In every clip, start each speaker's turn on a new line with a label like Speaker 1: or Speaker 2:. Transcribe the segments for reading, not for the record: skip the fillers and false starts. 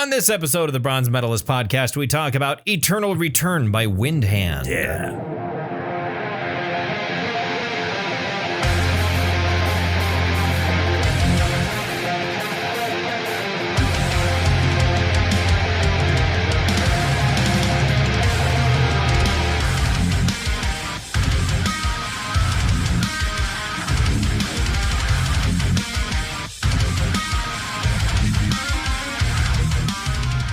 Speaker 1: On this episode of the Bronze Metalist podcast, we talk about Eternal Return by Windhand.
Speaker 2: Yeah.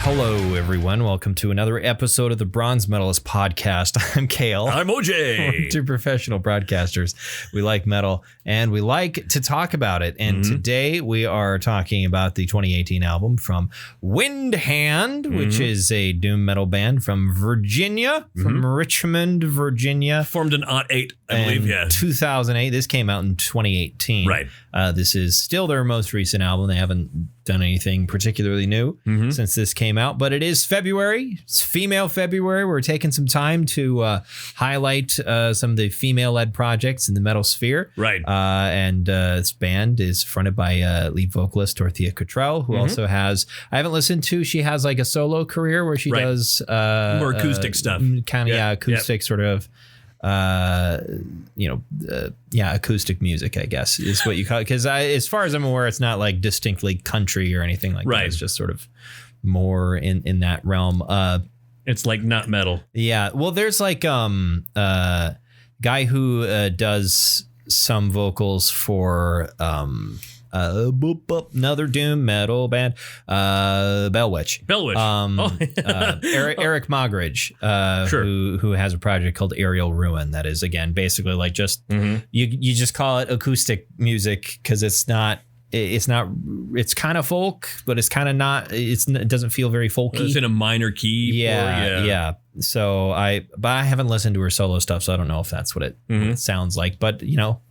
Speaker 1: Hello, everyone. Welcome to another episode of the Bronze Metalist podcast. I'm Kale.
Speaker 2: I'm OJ.
Speaker 1: We're two professional broadcasters. We like metal and we like to talk about it. And today we are talking about the 2018 album from Windhand, which is a doom metal band from Virginia, from Richmond, Virginia.
Speaker 2: Formed in 08, I believe, yeah.
Speaker 1: 2008. This came out in 2018.
Speaker 2: Right.
Speaker 1: This is still their most recent album. They haven't done anything particularly new since this came out, but it is February. It's female February. We're taking some time to highlight some of the female-led projects in the metal sphere.
Speaker 2: Right.
Speaker 1: And this band is fronted by lead vocalist Dorothea Cottrell, who also has, I haven't listened to, she has like a solo career where she does
Speaker 2: more acoustic stuff.
Speaker 1: Kind of, acoustic sort of acoustic music, I guess is what you call it. Because as far as I'm aware, it's not like distinctly country or anything like that. It's just sort of more in that realm.
Speaker 2: It's like not metal. Yeah.
Speaker 1: Well, there's like guy who does some vocals for another doom metal band, Bellwitch. Eric Mogridge, who has a project called Aerial Ruin that is, again, basically like just you just call it acoustic music because it's kind of folk, but it's kind of not. It doesn't feel very folky.
Speaker 2: It's in a minor key.
Speaker 1: Yeah. So I haven't listened to her solo stuff, so I don't know if that's what it sounds like. But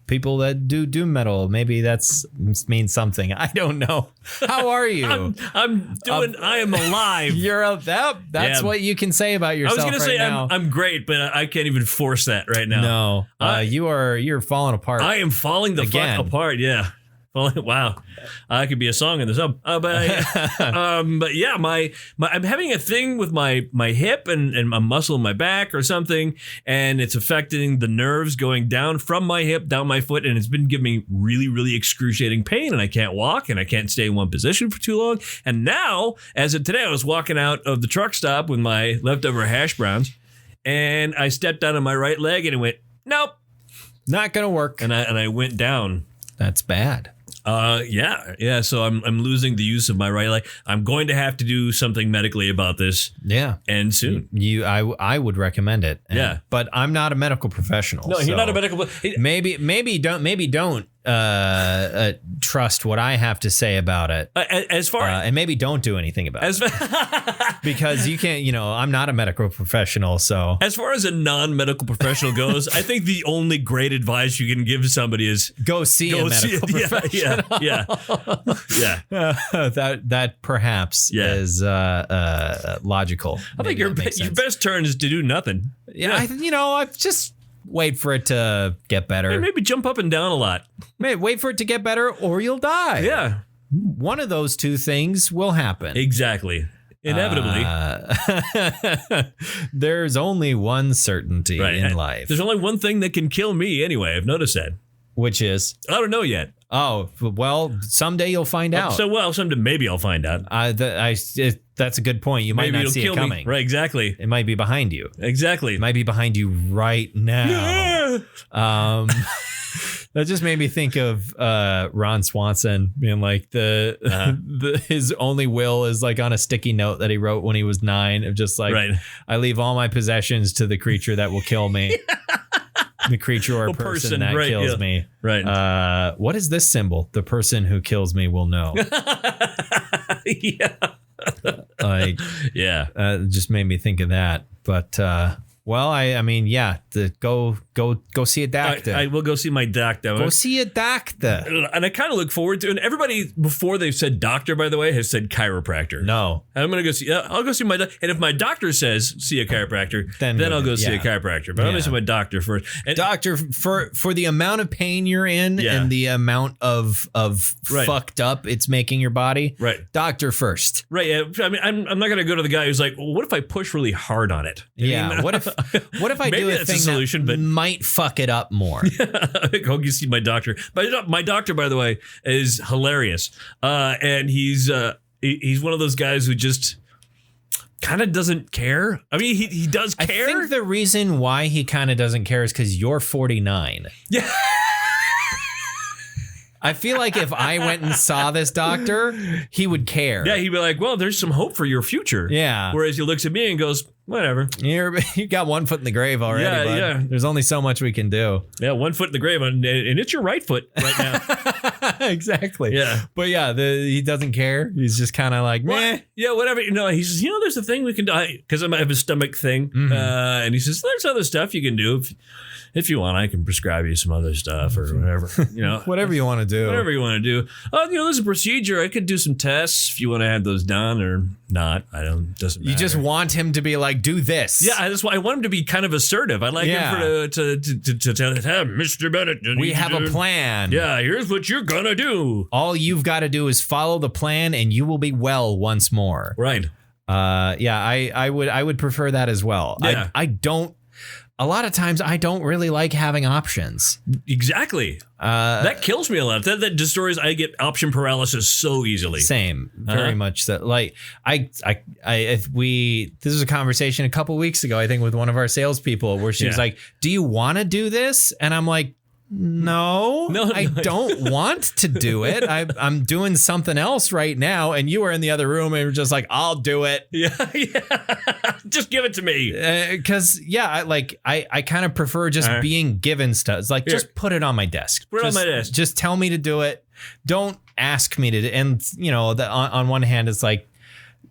Speaker 1: people that do doom metal, maybe that's means something. I don't know. How are you?
Speaker 2: I'm doing. I am alive.
Speaker 1: You're up. That's what you can say about yourself.
Speaker 2: I was going to say
Speaker 1: now.
Speaker 2: I'm great, but I can't even force that right now.
Speaker 1: No, you're falling apart.
Speaker 2: I am falling the fuck apart. Yeah. Wow, I could be a song in this. But yeah, I'm having a thing with my hip and a muscle in my back or something, and it's affecting the nerves going down from my hip down my foot, and it's been giving me really, really excruciating pain, and I can't walk, and I can't stay in one position for too long. And now, as of today, I was walking out of the truck stop with my leftover hash browns, and I stepped down on my right leg, and it went, nope,
Speaker 1: not gonna work,
Speaker 2: and I went down.
Speaker 1: That's bad.
Speaker 2: Yeah. So I'm losing the use of my right leg. I'm going to have to do something medically about this.
Speaker 1: Yeah,
Speaker 2: and soon.
Speaker 1: I would recommend it. But I'm not a medical professional.
Speaker 2: No, you're not a medical.
Speaker 1: Maybe don't trust what I have to say about it. And maybe don't do anything about it because you can't. I'm not a medical professional. So
Speaker 2: as far as a non-medical professional goes, I think the only great advice you can give somebody is
Speaker 1: go see a medical professional.
Speaker 2: Yeah.
Speaker 1: That perhaps is logical.
Speaker 2: I think your best turn is to do nothing.
Speaker 1: Yeah. I just wait for it to get better.
Speaker 2: Maybe jump up and down a lot.
Speaker 1: Wait for it to get better or you'll die.
Speaker 2: Yeah.
Speaker 1: One of those two things will happen.
Speaker 2: Exactly. Inevitably.
Speaker 1: There's only one certainty in life.
Speaker 2: There's only one thing that can kill me anyway. I've noticed that.
Speaker 1: Which is?
Speaker 2: I don't know yet.
Speaker 1: Oh, well, someday you'll find out.
Speaker 2: Someday maybe I'll find out.
Speaker 1: That's a good point. You might not see it coming.
Speaker 2: Right, exactly.
Speaker 1: It might be behind you.
Speaker 2: Exactly.
Speaker 1: It might be behind you right now.
Speaker 2: Yeah.
Speaker 1: That just made me think of Ron Swanson being like his only will is like on a sticky note that he wrote when he was 9 of just like, I leave all my possessions to the creature that will kill me. The creature or person that kills me.
Speaker 2: Right.
Speaker 1: What is this symbol? The person who kills me will know.
Speaker 2: Yeah.
Speaker 1: Just made me think of that. But Well, I mean, yeah, go see a doctor.
Speaker 2: I will go see my doctor.
Speaker 1: Go see a doctor.
Speaker 2: And I kind of look forward to it. And everybody before they've said doctor, by the way, has said chiropractor.
Speaker 1: No.
Speaker 2: I'm going to go see, I'll go see my doctor. And if my doctor says see a chiropractor, then I'll go see a chiropractor. But I'm going to see my doctor first. And
Speaker 1: doctor, for the amount of pain you're in and the amount of fucked up it's making your body, doctor first.
Speaker 2: Right. Yeah. I mean, I'm not going to go to the guy who's like, well, what if I push really hard on it?
Speaker 1: What if I do a thing solution, that might fuck it up more?
Speaker 2: Go see my doctor. My doctor, by the way, is hilarious. And he's one of those guys who just kind of doesn't care. I mean, he does care.
Speaker 1: I think the reason why he kind of doesn't care is because you're 49.
Speaker 2: Yeah.
Speaker 1: I feel like if I went and saw this doctor, he would care.
Speaker 2: Yeah, he'd be like, well, there's some hope for your future.
Speaker 1: Yeah.
Speaker 2: Whereas he looks at me and goes, whatever.
Speaker 1: You got 1 foot in the grave already, bud.
Speaker 2: Yeah.
Speaker 1: There's only so much we can do.
Speaker 2: Yeah, 1 foot in the grave, and it's your right foot right now.
Speaker 1: Exactly.
Speaker 2: Yeah.
Speaker 1: But yeah, he doesn't care. He's just kind of like, meh.
Speaker 2: Yeah, whatever. He says, there's a thing we can do. Because I have a stomach thing.
Speaker 1: Mm-hmm.
Speaker 2: And he says, there's other stuff you can do. If you want, I can prescribe you some other stuff or whatever.
Speaker 1: Whatever you want to do.
Speaker 2: Whatever you want to do. Oh, there's a procedure. I could do some tests if you want to have those done or not. Doesn't matter.
Speaker 1: You just want him to be like, do this.
Speaker 2: Yeah, that's why I want him to be kind of assertive. I like him to tell Mr. Bennett.
Speaker 1: We have a plan.
Speaker 2: Yeah, here's what you're gonna do.
Speaker 1: All you've got to do is follow the plan, and you will be well once more.
Speaker 2: Right.
Speaker 1: I would prefer that as well.
Speaker 2: Yeah.
Speaker 1: I don't. A lot of times I don't really like having options.
Speaker 2: Exactly. That kills me a lot. That destroys. I get option paralysis so easily.
Speaker 1: Same, very much so. Like this was a conversation a couple weeks ago, I think, with one of our salespeople, where she was like, "Do you want to do this?" And I'm like, No, I don't want to do it. I'm doing something else right now, and you are in the other room, and you're just like, I'll do it.
Speaker 2: Yeah. Just give it to me.
Speaker 1: Because I kind of prefer just being given stuff. It's like, just put it on my desk.
Speaker 2: Put it on my desk.
Speaker 1: Just tell me to do it. Don't ask me to. And on one hand, it's like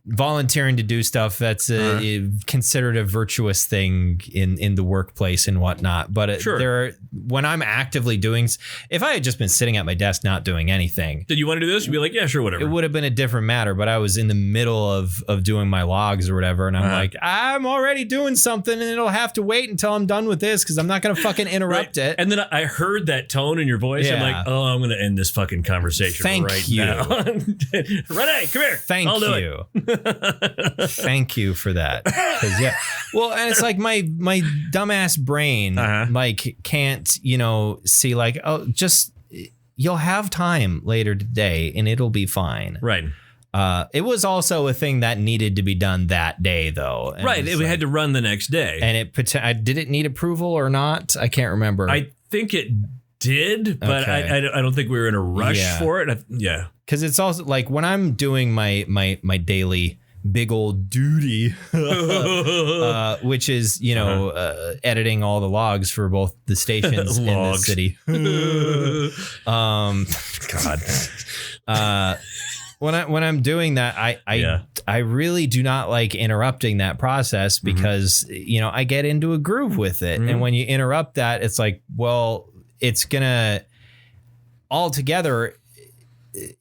Speaker 1: volunteering to do stuff that's considered a virtuous thing in the workplace and whatnot. But when I'm actively doing, if I had just been sitting at my desk not doing anything,
Speaker 2: did you want to do this? You'd be like, yeah, sure, whatever.
Speaker 1: It would have been a different matter. But I was in the middle of doing my logs or whatever, and I'm like, I'm already doing something, and it'll have to wait until I'm done with this because I'm not gonna fucking interrupt it.
Speaker 2: And then I heard that tone in your voice. Yeah. I'm like, oh, I'm gonna end this fucking conversation right now. Renee, come here.
Speaker 1: Thank you. Thank you for that. Well, and it's like my dumbass brain can't see like, oh, just you'll have time later today and it'll be fine.
Speaker 2: Right.
Speaker 1: It was also a thing that needed to be done that day though.
Speaker 2: Right. It had to run the next day.
Speaker 1: And did it need approval or not? I can't remember.
Speaker 2: I think it did, but I don't think we were in a rush for it. Yeah.
Speaker 1: Because it's also like when I'm doing my daily big old duty, which is, editing all the logs for both the stations in the city. God. When I'm doing that, I really do not like interrupting that process because, I get into a groove with it. And when you interrupt that, it's like, well, it's gonna altogether,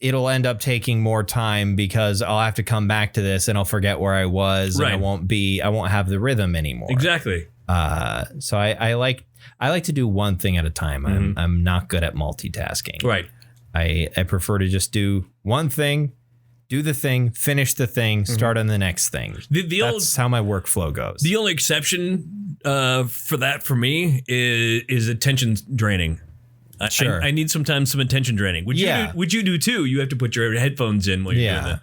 Speaker 1: it'll end up taking more time because I'll have to come back to this and I'll forget where I was and I won't have the rhythm anymore.
Speaker 2: Exactly.
Speaker 1: So I like to do one thing at a time. I'm not good at multitasking.
Speaker 2: Right.
Speaker 1: I prefer to just do one thing, do the thing, finish the thing, start on the next thing. That's how my workflow goes.
Speaker 2: The only exception for that for me is attention draining.
Speaker 1: Sure.
Speaker 2: I need sometimes some attention draining. Would you do too? You have to put your headphones in while you're doing that.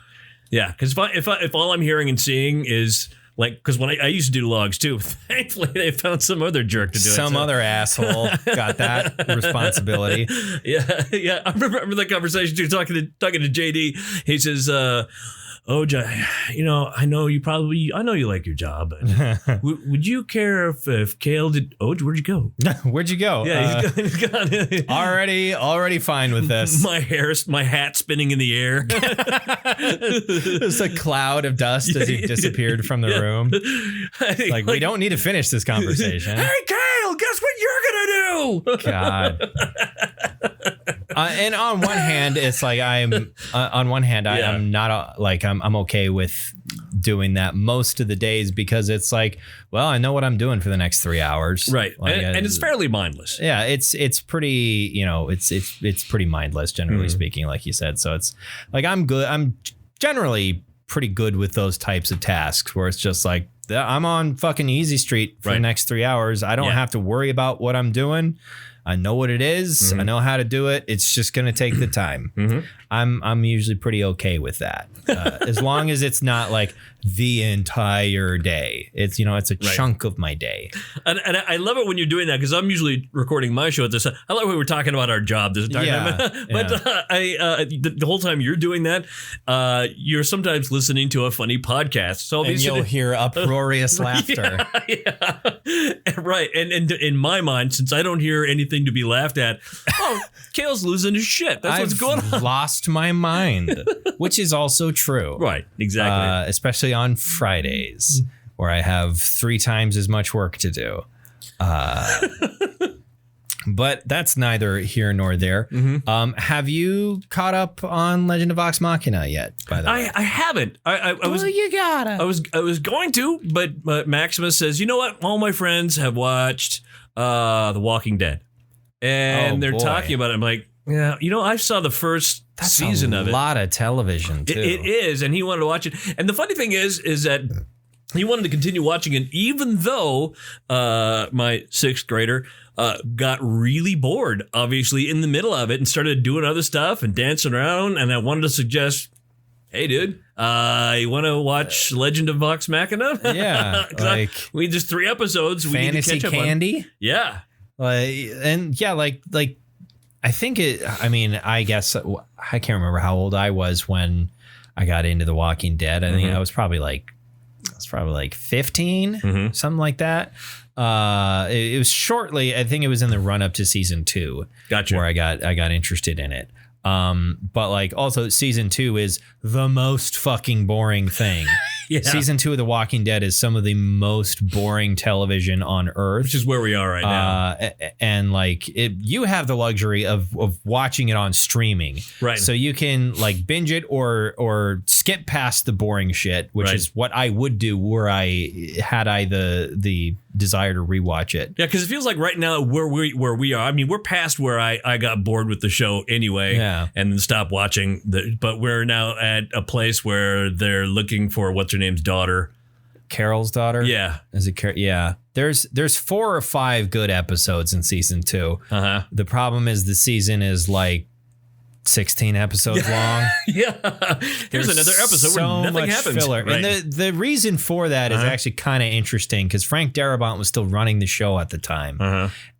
Speaker 2: Yeah, because if all I'm hearing and seeing is like, because when I used to do logs too, thankfully they found some other jerk to do it.
Speaker 1: Some other asshole got that responsibility.
Speaker 2: Yeah. I remember that conversation too. Talking to JD, he says, Oj, I know you like your job. But would you care if Kale did? Oj, where'd you go?
Speaker 1: Where'd you go?
Speaker 2: Yeah, he's gone.
Speaker 1: Already fine with this.
Speaker 2: My hat spinning in the air.
Speaker 1: There's a cloud of dust as he disappeared from the room. Like, we don't need to finish this conversation.
Speaker 2: Hey, Kale, guess what you're gonna do?
Speaker 1: God. And on one hand, it's like I'm not I'm okay with doing that most of the days because it's like, well, I know what I'm doing for the next 3 hours.
Speaker 2: Right.
Speaker 1: Like,
Speaker 2: and it's fairly mindless.
Speaker 1: Yeah, it's pretty, it's pretty mindless, generally speaking, like you said. So it's like I'm generally pretty good with those types of tasks where it's just like, I'm on fucking easy street for the next 3 hours. I don't have to worry about what I'm doing. I know what it is. I know how to do it. It's just going to take the time. I'm usually pretty okay with that. As long as it's not like the entire day. It's, it's a chunk of my day.
Speaker 2: And I love it when you're doing that because I'm usually recording my show at this time. I love when we're talking about our job this entire time. But the whole time you're doing that, you're sometimes listening to a funny podcast. So
Speaker 1: you'll hear uproarious laughter.
Speaker 2: Yeah. Right. And in my mind, since I don't hear anything to be laughed at, Kale's losing his shit. That's what's going on.
Speaker 1: I've lost my mind, which is also true.
Speaker 2: Right. Exactly.
Speaker 1: Especially on Fridays, where I have 3 times as much work to do. But that's neither here nor there. Have you caught up on Legend of Vox Machina yet? By the way,
Speaker 2: I haven't. I was.
Speaker 1: Well, you gotta.
Speaker 2: I was going to, but Maximus says, you know what? All my friends have watched The Walking Dead, and they're talking about it. I'm like, yeah, I saw the first season of it.
Speaker 1: A lot of television too.
Speaker 2: It is, and he wanted to watch it. And the funny thing is that he wanted to continue watching it, even though my 6th grader got really bored, obviously, in the middle of it and started doing other stuff and dancing around. And I wanted to suggest, hey, dude, you want to watch Legend of Vox Machina?
Speaker 1: Yeah.
Speaker 2: We just 3 episodes. We
Speaker 1: Fantasy
Speaker 2: need to catch up
Speaker 1: Candy?
Speaker 2: On. Yeah.
Speaker 1: I think I guess I can't remember how old I was when I got into The Walking Dead. I think I was probably like 15, something like that. It was shortly, I think it was in the run up to season 2.
Speaker 2: Gotcha.
Speaker 1: Where I got interested in it. But like also season 2 is the most fucking boring thing. Yeah. Season 2 of The Walking Dead is some of the most boring television on earth,
Speaker 2: which is where we are right now.
Speaker 1: And like you have the luxury of watching it on streaming,
Speaker 2: right? So
Speaker 1: you can like binge it or skip past the boring shit, which is what I would do were I the desire to rewatch it.
Speaker 2: Yeah, because it feels like right now where we are. I mean, we're past where I got bored with the show anyway, and then stopped watching. But we're now at a place where they're looking for what's her name's daughter,
Speaker 1: Carol's daughter.
Speaker 2: Yeah,
Speaker 1: is it? Yeah. There's 4 or 5 good episodes in season 2. The problem is the season is like 16 episodes long.
Speaker 2: Yeah. Here's another episode where nothing happens.
Speaker 1: Filler.
Speaker 2: Right.
Speaker 1: And the reason for that is actually kind of interesting because Frank Darabont was still running the show at the time.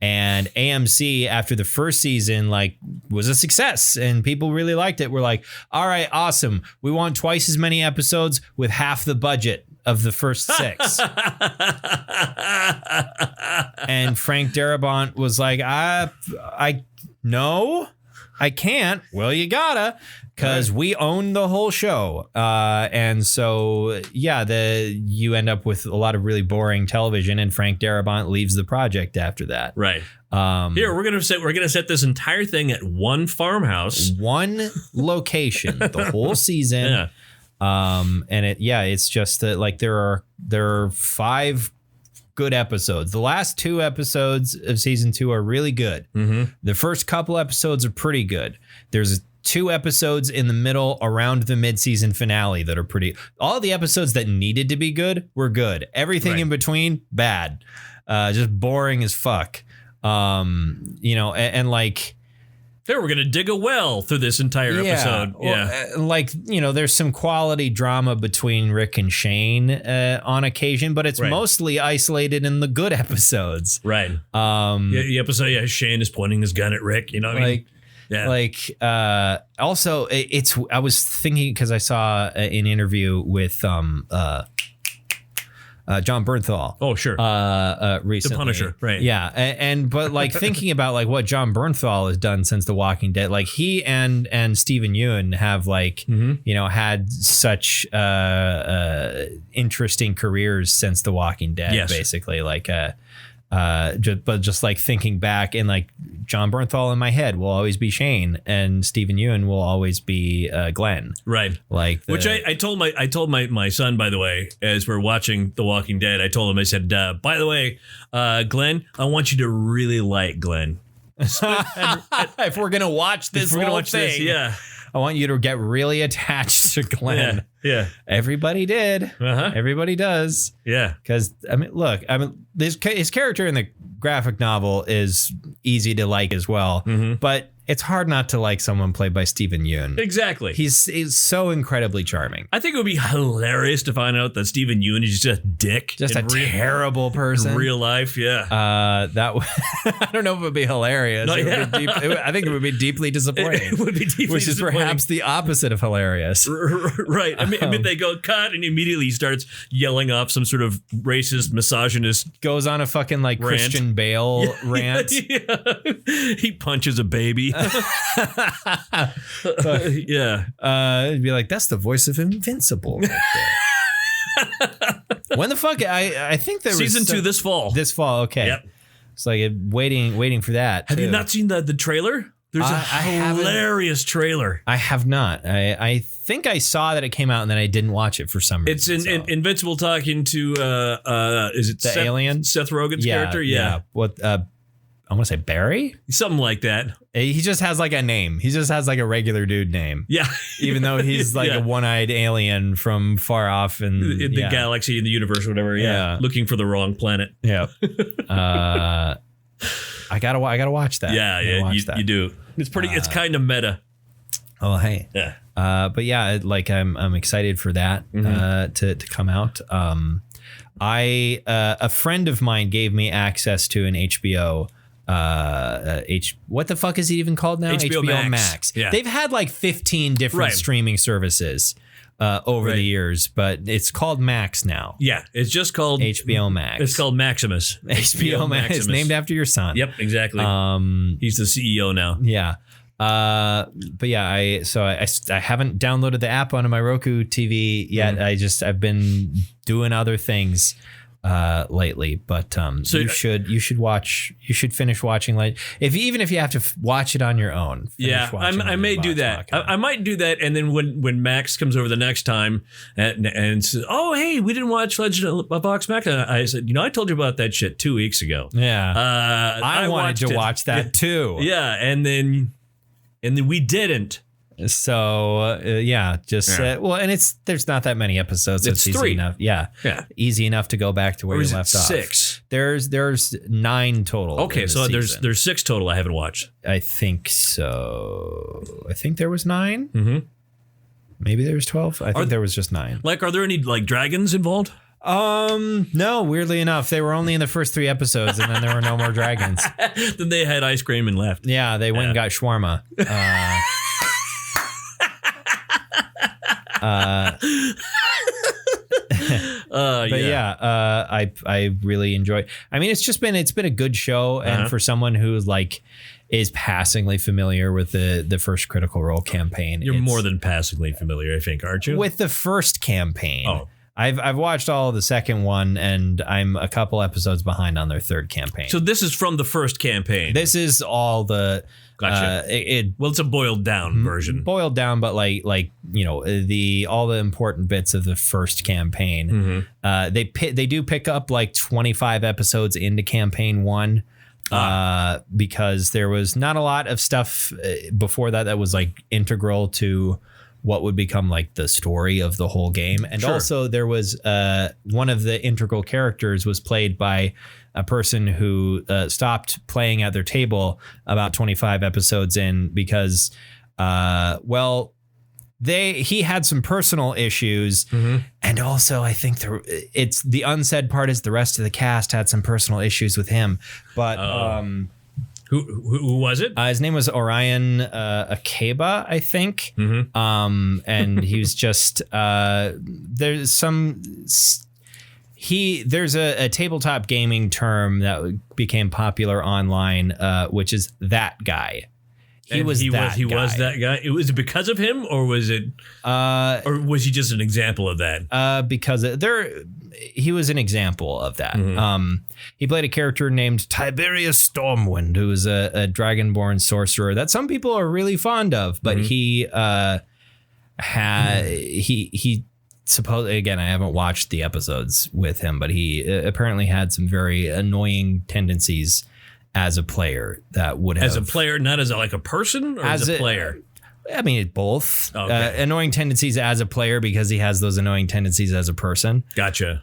Speaker 1: And AMC, after the first season, like was a success and people really liked it. We're like, all right, awesome. We want twice as many episodes with half the budget of the first 6. And Frank Darabont was like, no. I can't. Well, you gotta, because we own the whole show. And so, you end up with a lot of really boring television, and Frank Darabont leaves the project after that.
Speaker 2: Right. Here, we're gonna set this entire thing at one farmhouse,
Speaker 1: one location, the whole season.
Speaker 2: Yeah.
Speaker 1: And it's just that like there are 5 good episodes. The last 2 episodes of season 2 are really good. The first couple episodes are pretty good. There's 2 episodes in the middle around the mid-season finale that are pretty. All the episodes that needed to be good were good. Everything in between, bad. Just boring as fuck. And like.
Speaker 2: There, we're going to dig a well through this entire episode.
Speaker 1: Well, there's some quality drama between Rick and Shane on occasion, but it's mostly isolated in the good episodes.
Speaker 2: Right. The episode, Shane is pointing his gun at Rick. You know what I mean? Yeah.
Speaker 1: Like, also I was thinking, because I saw an interview with John Bernthal.
Speaker 2: Oh, sure.
Speaker 1: Recently.
Speaker 2: The Punisher, right.
Speaker 1: Yeah. But like thinking about like what John Bernthal has done since The Walking Dead, like he and Stephen Yeun have like, had such interesting careers since The Walking Dead, basically. Like, just like thinking back, and like John Bernthal in my head will always be Shane, and Stephen Yeun will always be Glenn.
Speaker 2: Right.
Speaker 1: Like,
Speaker 2: which I told my son, by the way, as we're watching The Walking Dead, I told him, I said, by the way, Glenn, I want you to really like Glenn.
Speaker 1: If we're gonna watch this, I want you to get really attached to Glenn.
Speaker 2: Yeah.
Speaker 1: Everybody did.
Speaker 2: Uh-huh.
Speaker 1: Everybody does.
Speaker 2: Yeah.
Speaker 1: Because, look, his character in the graphic novel is easy to like as well. Mm-hmm. But it's hard not to like someone played by Stephen Yeun.
Speaker 2: Exactly.
Speaker 1: He's so incredibly charming.
Speaker 2: I think it would be hilarious to find out that Stephen Yeun is just a dick.
Speaker 1: Just a terrible person.
Speaker 2: In real life, yeah.
Speaker 1: I don't know if it would be hilarious. I think it would be deeply disappointing.
Speaker 2: It would be deeply
Speaker 1: Which is perhaps the opposite of hilarious.
Speaker 2: Right. I mean, they go cut, and immediately he starts yelling off some sort of racist, misogynist.
Speaker 1: Goes on a fucking like rant. Christian Bale rant.
Speaker 2: Yeah. He punches a baby.
Speaker 1: It'd be like, that's the voice of Invincible right there. When the fuck? I think there was
Speaker 2: season 2 this fall.
Speaker 1: This fall, okay.
Speaker 2: Yep.
Speaker 1: It's like waiting for that.
Speaker 2: Have you not seen the trailer? There's a hilarious trailer.
Speaker 1: I have not. I think I saw that it came out, and then I didn't watch it for some reason.
Speaker 2: It's Invincible talking to is it
Speaker 1: the alien?
Speaker 2: Seth Rogen's character? Yeah.
Speaker 1: What? I want to say Barry?
Speaker 2: Something like that.
Speaker 1: He just has like a name. He just has like a regular dude name.
Speaker 2: Yeah.
Speaker 1: Even though he's like a one-eyed alien from far off in
Speaker 2: the galaxy, in the universe, or whatever. Yeah. Looking for the wrong planet.
Speaker 1: Yeah. I gotta watch that.
Speaker 2: Yeah. You do. It's pretty. It's kind of meta.
Speaker 1: Oh, hey.
Speaker 2: Yeah.
Speaker 1: But yeah, like I'm excited for that to come out. A friend of mine gave me access to an HBO. What the fuck is it even called now?
Speaker 2: HBO Max. Yeah.
Speaker 1: They've had like 15 different streaming services over the years, but it's called Max now.
Speaker 2: Yeah, it's just called
Speaker 1: HBO Max.
Speaker 2: It's called Maximus.
Speaker 1: HBO Max. It's named after your son.
Speaker 2: Yep, exactly. He's the CEO now.
Speaker 1: Yeah. But yeah, I haven't downloaded the app onto my Roku TV yet. I've been doing other things lately, but you should finish watching, like even if you have to watch it on your own.
Speaker 2: I may do that. I might do that, and then when Max comes over the next time and says, "Oh, hey, we didn't watch Legend of Vox Machina," I said, I told you about that shit 2 weeks ago.
Speaker 1: Yeah, I wanted to watch that too.
Speaker 2: Yeah, and then we didn't.
Speaker 1: So and there's not that many episodes.
Speaker 2: It's
Speaker 1: easy
Speaker 2: 3
Speaker 1: enough. Yeah, easy enough to go back to where you left off.
Speaker 2: 6.
Speaker 1: There's 9 total.
Speaker 2: Okay, so there's 6 total. I haven't watched.
Speaker 1: I think so. I think there was 9.
Speaker 2: Mm-hmm.
Speaker 1: Maybe there was 12. I think there was just 9.
Speaker 2: Like, are there any like dragons involved?
Speaker 1: No, weirdly enough, they were only in the first 3 episodes, and then there were no more dragons.
Speaker 2: Then they had ice cream and left.
Speaker 1: Yeah, they went and got shawarma. I really enjoy. I mean, it's been a good show, and for someone who like is passingly familiar with the first Critical Role campaign,
Speaker 2: you're more than passingly familiar, I think, aren't you?
Speaker 1: With the first campaign.
Speaker 2: Oh.
Speaker 1: I've watched all of the second one, and I'm a couple episodes behind on their third campaign.
Speaker 2: So this is from the first campaign.
Speaker 1: This is all the.
Speaker 2: Gotcha. It's a boiled down version.
Speaker 1: Boiled down, but like all the important bits of the first campaign. Mm-hmm. They do pick up like 25 episodes into campaign 1. Because there was not a lot of stuff before that was like integral to what would become like the story of the whole game. And also there was one of the integral characters was played by a person who stopped playing at their table about 25 episodes in because, he had some personal issues. And also I think it's the unsaid part is the rest of the cast had some personal issues with him. But
Speaker 2: Who was it?
Speaker 1: His name was Orion Akeba, I think. Mm-hmm. And he was just there's a tabletop gaming term that became popular online, which is that guy. He was that guy. It was because of him, or was it? Or was he just an example of that? Because he was an example of that. Mm-hmm. He played a character named Tiberius Stormwind, who was a dragonborn sorcerer that some people are really fond of, but mm-hmm. he supposedly, again, I haven't watched the episodes with him, but he apparently had some very annoying tendencies as a player that would have... As a player, not as a person, or as a player? I mean, both. Okay. Annoying tendencies as a player because he has those annoying tendencies as a person. Gotcha.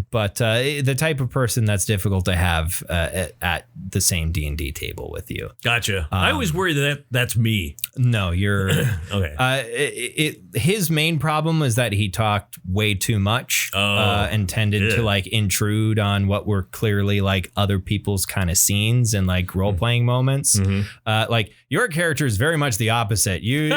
Speaker 1: But the type of person that's difficult to have at the same D&D table with you. Gotcha. I always worry that's me. No, you're... Okay. His main problem is that he talked way too much and tended to intrude on what were clearly other people's kind of scenes and role-playing moments. Mm-hmm. Your character is very much the opposite. You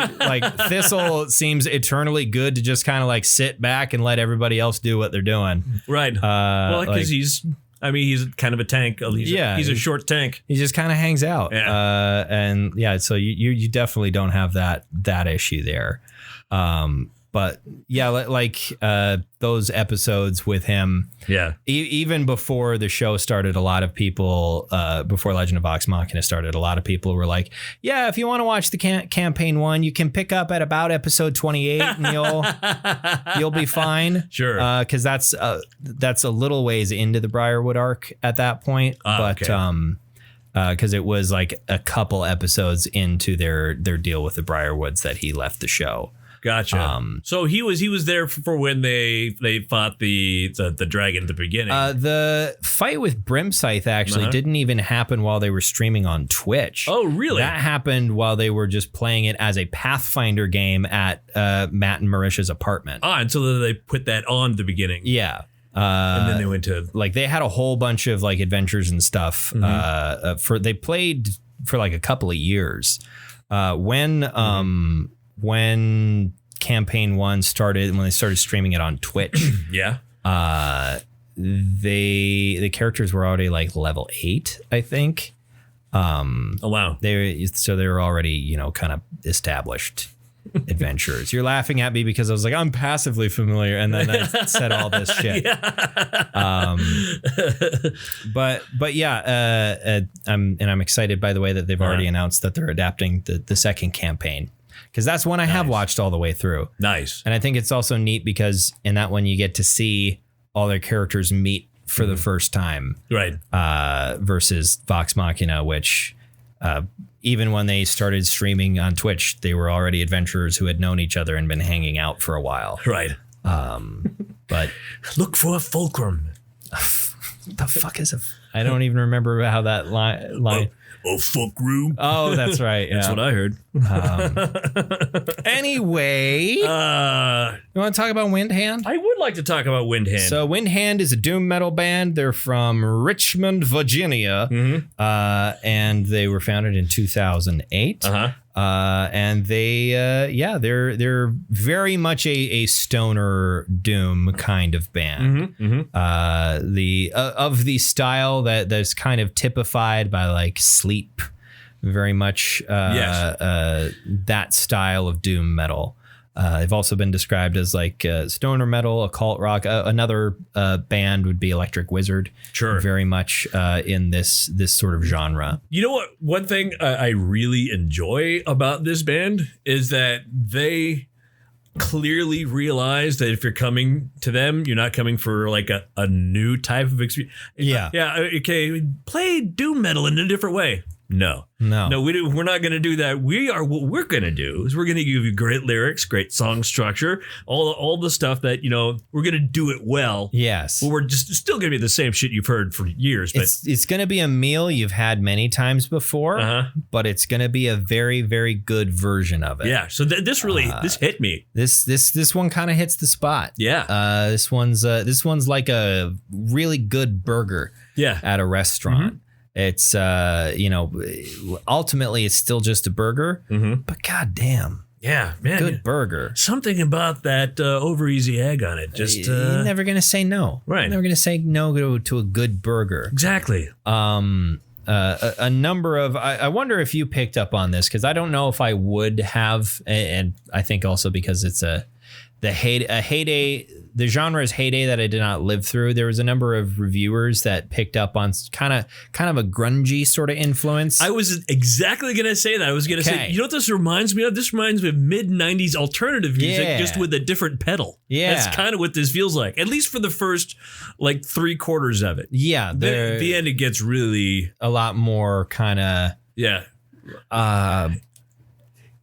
Speaker 1: Thistle seems eternally good to just kind of sit back and let everybody else do what they're doing. Right. Well, because he's kind of a tank. He's a short tank. He just kind of hangs out. Yeah. So you definitely don't have that issue there. But yeah, those episodes with him. Yeah. Even before the show started, a lot of people, before Legend of Vox Machina started, a lot of people were like, yeah, if you want to watch the campaign 1, you can pick up at about episode 28 and you'll be fine. Sure. Because that's a little ways into the Briarwood arc at that point. Because it was a couple episodes into their deal with the Briarwoods that he left the show. Gotcha. So he was there for when they fought the dragon at the beginning. The fight with Brimscythe actually didn't even happen while they were streaming on Twitch. Oh, really? That happened while they were just playing it as a Pathfinder game at Matt and Marisha's apartment. And so they put that on at the beginning. Yeah. And then they went to they had a whole bunch of adventures and stuff. Mm-hmm. They played for a couple of years. When campaign 1 started, when they started streaming it on Twitch, yeah, the characters were already level 8, I think. Oh wow! They were already kind of established adventurers. You're laughing at me because I was I'm passively familiar, and then I said all this shit. Yeah. But yeah, I'm excited by the way that they've already announced that they're adapting the second campaign. Because that's one I have watched all the way through. Nice. And I think it's also neat because in that one you get to see all their characters meet for the first time. Right. Versus Vox Machina, which even when they started streaming on Twitch, they were already adventurers who had known each other and been hanging out for a while. Right. But look for a fulcrum. The fuck is I don't even remember how that line. Oh, fuck room. Oh, that's right. Yeah. That's what I heard. Anyway, you want to talk about Windhand? I would like to talk about Windhand. So Windhand is a doom metal band. They're from Richmond, Virginia, and they were founded in 2008. And they're very much a stoner doom kind of band. Of the style that's kind of typified by Sleep, very much that style of doom metal. They've also been described as stoner metal, occult rock. Another band would be Electric Wizard. Sure. Very much in this sort of genre. You know what? One thing I really enjoy about this band is that they clearly realize that if you're coming to them, you're not coming for a new type of experience. Yeah. Yeah. Okay. Play doom metal in a different way. No, we're not going to do that. What we're going to do is we're going to give you great lyrics, great song structure, all the stuff that, we're going to do it well. Yes. But we're just still going to be the same shit you've heard for years. But it's going to be a meal you've had many times before, but it's going to be a very, very good version of it. Yeah. So this hit me. This one kind of hits the spot. Yeah. This one's like a really good burger. Yeah. At a restaurant. It's ultimately it's still just a burger, but goddamn.
Speaker 2: Yeah, man.
Speaker 1: Good burger.
Speaker 2: Something about that over easy egg on it. Just
Speaker 1: you're never gonna say no.
Speaker 2: Right.
Speaker 1: You're never gonna say no to a good burger.
Speaker 2: Exactly.
Speaker 1: A number of I wonder if you picked up on this, because I don't know if I would have, and I think also because it's a heyday. The genre's heyday that I did not live through. There was a number of reviewers that picked up on kind of a grungy sort of influence.
Speaker 2: I was exactly going to say that. I was going to say, you know what this reminds me of? This reminds me of mid-90s alternative music, just with a different pedal.
Speaker 1: Yeah.
Speaker 2: That's kind of what this feels like, at least for the first, like, 3/4 of it.
Speaker 1: Yeah.
Speaker 2: The end, it gets really...
Speaker 1: a lot more kind of...
Speaker 2: Yeah.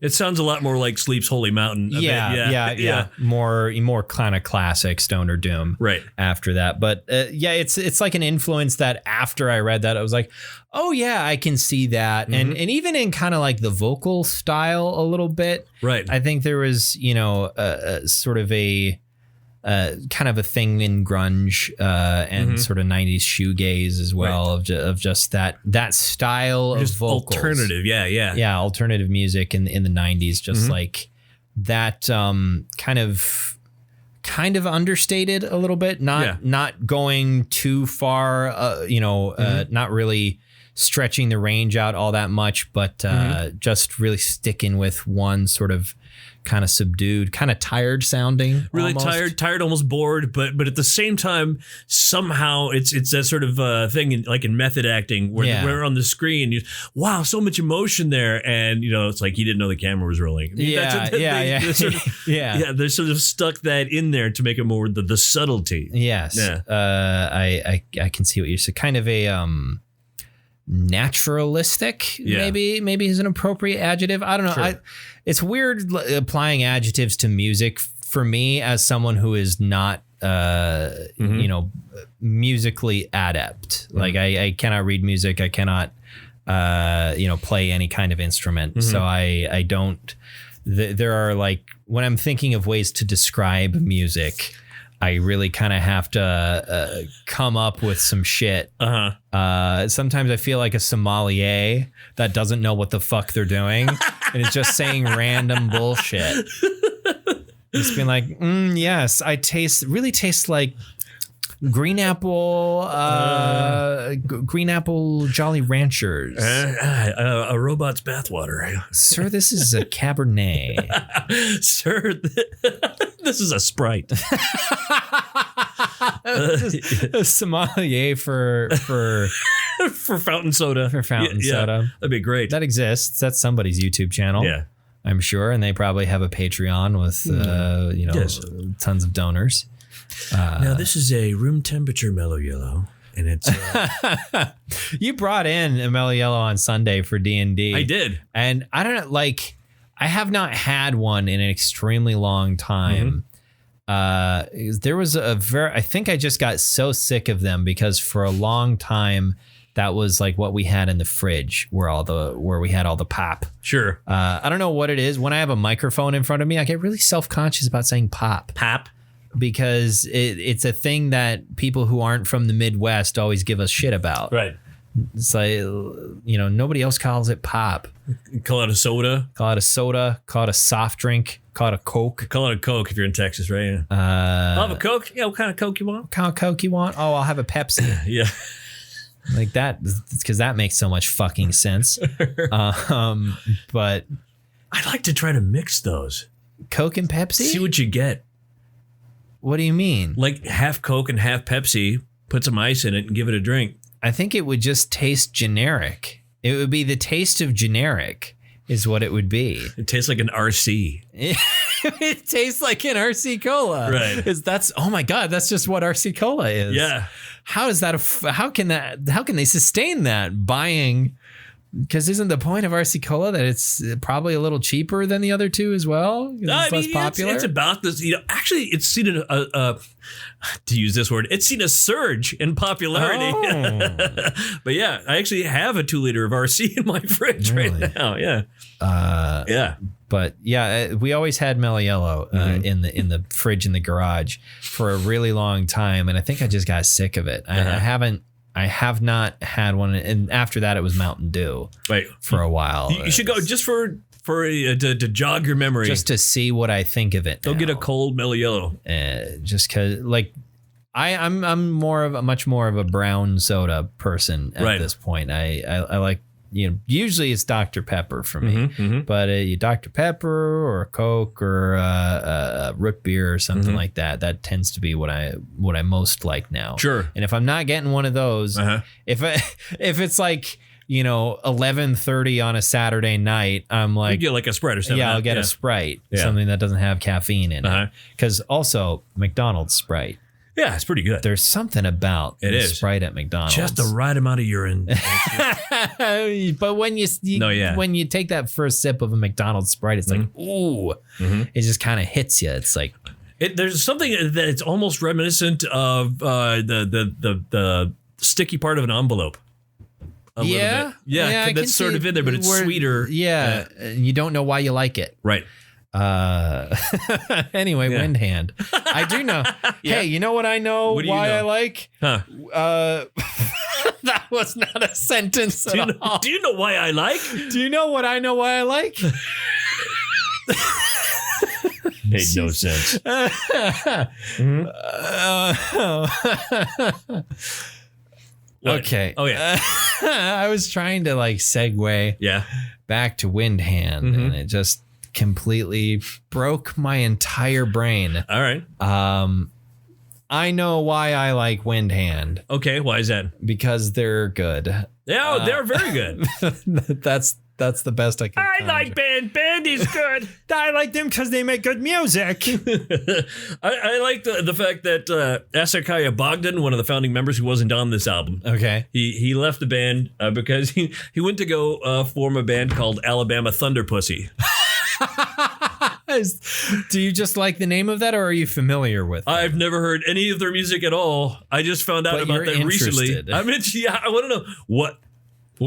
Speaker 2: It sounds a lot more like Sleep's Holy Mountain.
Speaker 1: Yeah. More kind of classic Stoner-Doom.
Speaker 2: Right.
Speaker 1: After that. But it's like an influence that after I read that, I was like, oh yeah, I can see that. And even in kind of like the vocal style a little bit.
Speaker 2: Right.
Speaker 1: I think there was, sort of a kind of a thing in grunge and sort of 90s shoegaze as well, of just that style just of vocals.
Speaker 2: Alternative, yeah,
Speaker 1: alternative music in the 90s, just like that kind of understated a little bit, not going too far, not really stretching the range out all that much, but just really sticking with one sort of kind of subdued, kind of tired sounding,
Speaker 2: really almost. tired, almost bored, but at the same time, somehow it's that sort of thing in method acting where we're on the screen, wow, so much emotion there, and it's like you didn't know the camera was rolling. I mean, they're sort of stuck that in there to make it more the subtlety.
Speaker 1: Yes, I can see what you're saying. Kind of a naturalistic, maybe is an appropriate adjective. I don't know.
Speaker 2: Sure.
Speaker 1: It's weird applying adjectives to music for me as someone who is not, musically adept. Like I cannot read music. I cannot, play any kind of instrument. So I don't. There are like when I'm thinking of ways to describe music, I really kind of have to come up with some shit. Sometimes I feel like a sommelier that doesn't know what the fuck they're doing and is just saying random bullshit. Just being like, yes, I really taste like green apple Jolly Ranchers.
Speaker 2: A robot's bathwater.
Speaker 1: Sir, this is a Cabernet.
Speaker 2: Sir, this is a Sprite.
Speaker 1: A sommelier for
Speaker 2: fountain soda.
Speaker 1: For fountain soda.
Speaker 2: That'd be great.
Speaker 1: That exists. That's somebody's YouTube channel.
Speaker 2: Yeah.
Speaker 1: I'm sure. And they probably have a Patreon with, tons of donors.
Speaker 2: Now, this is a room temperature mellow yellow. And it's
Speaker 1: you brought in a mellow yellow on Sunday for D&D.
Speaker 2: I did.
Speaker 1: And I don't know, I have not had one in an extremely long time. There was I think I just got so sick of them because for a long time that was like what we had in the fridge where we had all the pop.
Speaker 2: Sure.
Speaker 1: I don't know what it is. When I have a microphone in front of me, I get really self-conscious about saying pop.
Speaker 2: Pop.
Speaker 1: Because it's a thing that people who aren't from the Midwest always give us shit about.
Speaker 2: Right.
Speaker 1: It's like, nobody else calls it pop.
Speaker 2: Call it a soda.
Speaker 1: Call it a soda. Call it a soft drink. Call it a Coke.
Speaker 2: Call it a Coke if you're in Texas, right? I'll have a Coke. Yeah, what kind of Coke you want?
Speaker 1: What kind of Coke you want? Oh, I'll have a Pepsi.
Speaker 2: Yeah.
Speaker 1: Like that, because that makes so much fucking sense. But
Speaker 2: I'd like to try to mix those.
Speaker 1: Coke and Pepsi?
Speaker 2: See what you get.
Speaker 1: What do you mean?
Speaker 2: Like half Coke and half Pepsi, put some ice in it and give it a drink.
Speaker 1: I think it would just taste generic. It would be the taste of generic is what it would be.
Speaker 2: It tastes like an RC.
Speaker 1: It tastes like an RC Cola.
Speaker 2: Right.
Speaker 1: Oh my God, that's just what RC Cola is.
Speaker 2: Yeah.
Speaker 1: How can they sustain that buying? Because isn't the point of RC Cola that it's probably a little cheaper than the other two as well? It's less popular.
Speaker 2: It's about this. Actually, it's seen to use this word. It's seen a surge in popularity.
Speaker 1: Oh.
Speaker 2: But yeah, I actually have a 2-liter of RC in my fridge right now. Yeah. Yeah.
Speaker 1: But yeah, we always had Mellow Yellow in the fridge in the garage for a really long time, and I think I just got sick of it. I haven't I have not had one, and after that it was Mountain Dew.
Speaker 2: Right.
Speaker 1: For a while.
Speaker 2: You should go just to jog your memory,
Speaker 1: just to see what I think of it.
Speaker 2: Go get a cold Mellow Yellow.
Speaker 1: Just because, like, I'm much more of a brown soda person at this point. I like, usually it's Dr. Pepper for me, but Dr. Pepper or Coke or root beer or something like that. That tends to be what I most like now.
Speaker 2: Sure.
Speaker 1: And if I'm not getting one of those, if it's like 11:30 on a Saturday night, I'm like,
Speaker 2: you get like a Sprite or something.
Speaker 1: Yeah, I'll get a Sprite, something that doesn't have caffeine in it. Because also McDonald's Sprite.
Speaker 2: Yeah, it's pretty good.
Speaker 1: There's something about Sprite at McDonald's.
Speaker 2: Just the right amount of urine.
Speaker 1: But when you take that first sip of a McDonald's Sprite, it's like, ooh, it just kind of hits you. It's like
Speaker 2: there's something that it's almost reminiscent of the sticky part of an envelope. A little bit. Yeah, that's sort of in there, but it's sweeter.
Speaker 1: Yeah, you don't know why you like it.
Speaker 2: Right.
Speaker 1: Anyway, Windhand. I do know. Hey, you know what I know why I like?
Speaker 2: Huh.
Speaker 1: That was not a sentence at all.
Speaker 2: Do you know why I like?
Speaker 1: Do you know what I know why I like?
Speaker 2: Made no sense.
Speaker 1: Okay.
Speaker 2: Oh yeah.
Speaker 1: I was trying to like segue back to Windhand, and it just completely broke my entire brain.
Speaker 2: All right.
Speaker 1: I know why I like Windhand.
Speaker 2: Okay, why is that?
Speaker 1: Because they're good.
Speaker 2: Yeah, they're very good.
Speaker 1: That's the best I can.
Speaker 2: I like band. Band is good.
Speaker 1: I like them because they make good music.
Speaker 2: I like the fact that Asakaya Bogdan, one of the founding members who wasn't on this album, he left the band because he went to go form a band called Alabama Thunder Pussy.
Speaker 1: Do you just like the name of that, or are you familiar with it?
Speaker 2: I've never heard any of their music at all. I just found out about that recently. I want to know what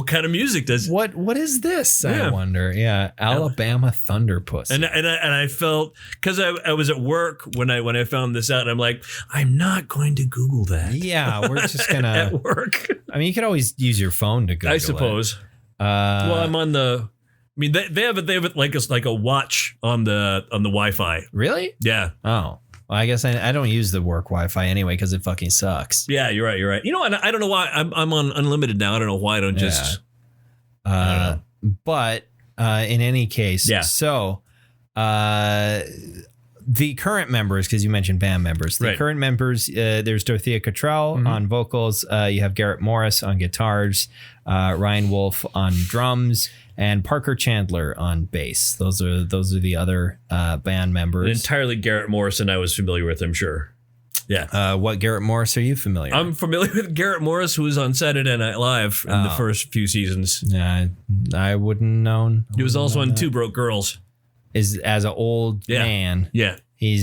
Speaker 2: kind of music does
Speaker 1: what is this? I wonder. Yeah, Alabama Thunder Pussy.
Speaker 2: And I felt, because I was at work when I found this out, and I'm like, I'm not going to Google that.
Speaker 1: Yeah, we're just gonna
Speaker 2: at work.
Speaker 1: I mean, you could always use your phone to Google
Speaker 2: I suppose. Well, I'm on the. I mean, they have it like a watch on the Wi-Fi.
Speaker 1: Really?
Speaker 2: Yeah.
Speaker 1: Oh. Well, I guess I don't use the work Wi-Fi anyway because it fucking sucks.
Speaker 2: Yeah, you're right. You know, I don't know why I'm on unlimited now. I don't know why I don't just. I don't know.
Speaker 1: But in any case, so the current members, because you mentioned band members, the current members, there's Dorothea Cottrell on vocals. You have Garrett Morris on guitars, Ryan Wolf on drums, and Parker Chandler on bass. Those are the other band members.
Speaker 2: And entirely Garrett Morris, and I was familiar with, I'm sure. Yeah.
Speaker 1: What Garrett Morris are you familiar with?
Speaker 2: I'm familiar with Garrett Morris, who was on Saturday Night Live in the first few seasons.
Speaker 1: Yeah, I wouldn't known.
Speaker 2: He was also on Two Broke Girls.
Speaker 1: Is as an old man.
Speaker 2: Yeah.
Speaker 1: He'd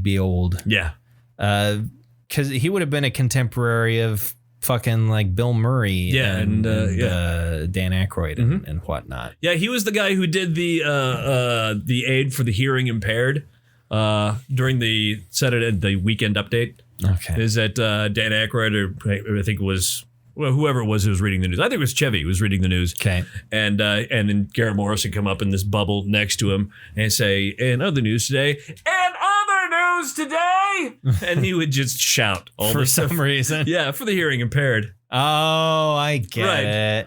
Speaker 1: be old.
Speaker 2: Yeah.
Speaker 1: Because he would have been a contemporary of fucking like Bill Murray and Dan Aykroyd and whatnot.
Speaker 2: Yeah, he was the guy who did the aid for the hearing impaired during the weekend update.
Speaker 1: Okay.
Speaker 2: Is that Dan Aykroyd, or I think it was whoever it was who was reading the news. I think it was Chevy who was reading the news.
Speaker 1: Okay.
Speaker 2: And then Garrett Morris would come up in this bubble next to him and say, "And other news today, and other news today," and he would just shout all
Speaker 1: for some reason.
Speaker 2: Yeah, for the hearing impaired.
Speaker 1: Oh, I get it.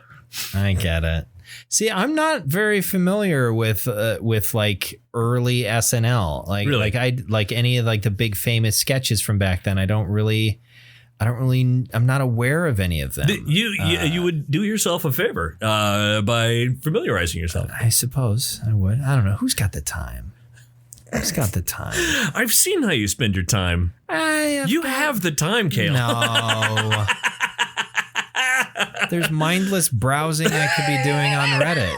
Speaker 1: I get it. See, I'm not very familiar with like early SNL. Like,
Speaker 2: really?
Speaker 1: like any of like the big famous sketches from back then. I'm not aware of any of them.
Speaker 2: You would do yourself a favor by familiarizing yourself.
Speaker 1: I suppose I would. I don't know. Who's got the time?
Speaker 2: I've seen how you spend your time. You have the time, Cale.
Speaker 1: No. There's mindless browsing I could be doing on Reddit